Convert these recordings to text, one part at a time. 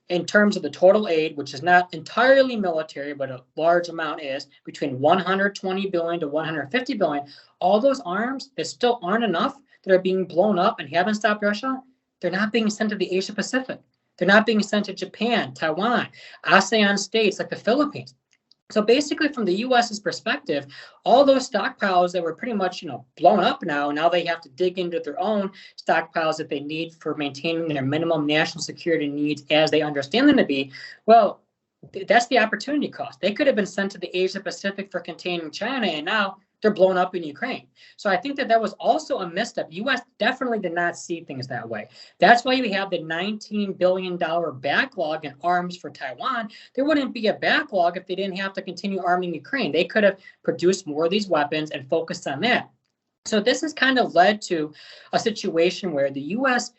in terms of the total aid, which is not entirely military, but a large amount is, between 120 billion to 150 billion, all those arms that still aren't enough, that are being blown up and haven't stopped Russia, they're not being sent to the Asia Pacific. They're not being sent to Japan, Taiwan, ASEAN states like the Philippines. So basically, from the U.S.'s perspective, all those stockpiles that were pretty much, blown up now they have to dig into their own stockpiles that they need for maintaining their minimum national security needs as they understand them to be. Well, that's the opportunity cost. They could have been sent to the Asia Pacific for containing China, and now they're blown up in Ukraine. So I think that was also a misstep. U.S. definitely did not see things that way. That's why we have the $19 billion backlog in arms for Taiwan. There wouldn't be a backlog if they didn't have to continue arming Ukraine. They could have produced more of these weapons and focused on that. So this has kind of led to a situation where the U.S.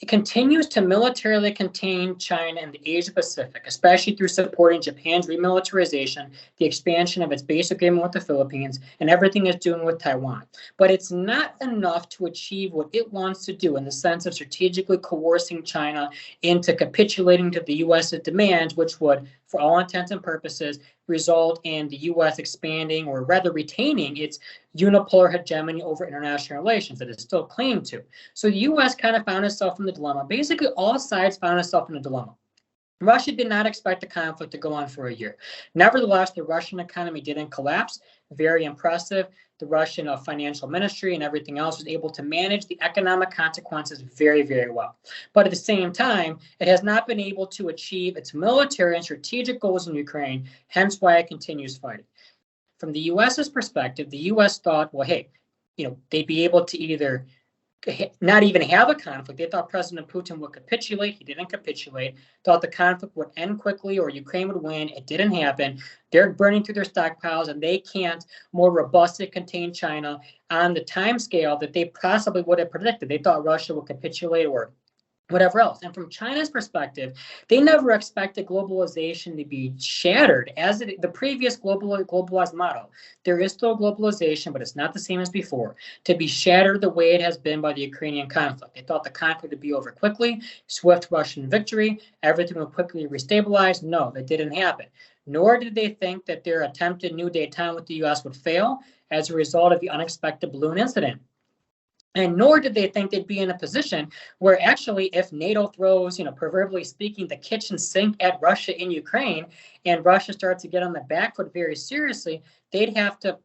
continues to militarily contain China and the Asia Pacific, especially through supporting Japan's remilitarization, the expansion of its base agreement with the Philippines, and everything it's doing with Taiwan. But it's not enough to achieve what it wants to do in the sense of strategically coercing China into capitulating to the U.S.'s demands, which would, for all intents and purposes, result in the U.S. expanding, or rather retaining, its unipolar hegemony over international relations that it still claimed to. So the U.S. kind of found itself in the dilemma. Basically, all sides found itself in a dilemma. Russia did not expect the conflict to go on for a year. Nevertheless, the Russian economy didn't collapse. Very impressive. The Russian financial ministry and everything else was able to manage the economic consequences very, very well. But at the same time, it has not been able to achieve its military and strategic goals in Ukraine, hence why it continues fighting. From the U.S.'s perspective, the U.S. thought, well, hey, they'd be able to either not even have a conflict. They thought President Putin would capitulate. He didn't capitulate. Thought the conflict would end quickly or Ukraine would win. It didn't happen. They're burning through their stockpiles, and they can't more robustly contain China on the time scale that they possibly would have predicted. They thought Russia would capitulate or whatever else. And from China's perspective, they never expected globalization to be shattered as the previous globalized model. There is still globalization, but it's not the same as before, to be shattered the way it has been by the Ukrainian conflict. They thought the conflict would be over quickly, swift Russian victory, everything would quickly restabilize. No, that didn't happen. Nor did they think that their attempted New Détente with the U.S. would fail as a result of the unexpected balloon incident. And nor did they think they'd be in a position where actually, if NATO throws, proverbially speaking, the kitchen sink at Russia in Ukraine, and Russia starts to get on the back foot very seriously, they'd have to,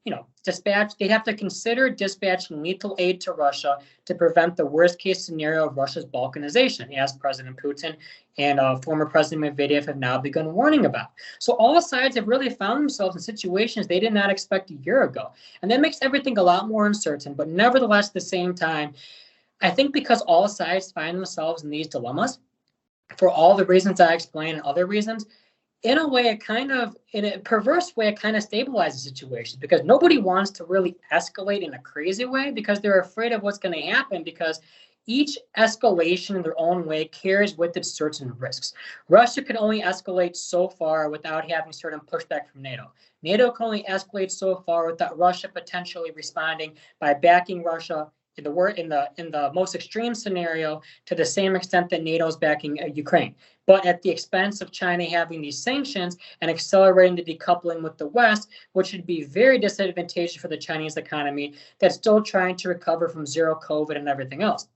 consider dispatching lethal aid to Russia to prevent the worst case scenario of Russia's balkanization, as President Putin and former President Medvedev have now begun warning about. So all sides have really found themselves in situations they did not expect a year ago. And that makes everything a lot more uncertain. But nevertheless, at the same time, I think because all sides find themselves in these dilemmas, for all the reasons I explained and other reasons, in a way, in a perverse way, it kind of stabilizes the situation, because nobody wants to really escalate in a crazy way because they're afraid of what's going to happen, because each escalation in their own way carries with it certain risks. Russia can only escalate so far without having certain pushback from NATO. NATO can only escalate so far without Russia potentially responding by backing Russia in the most extreme scenario to the same extent that NATO is backing Ukraine, but at the expense of China having these sanctions and accelerating the decoupling with the West, which would be very disadvantageous for the Chinese economy that's still trying to recover from zero COVID and everything else.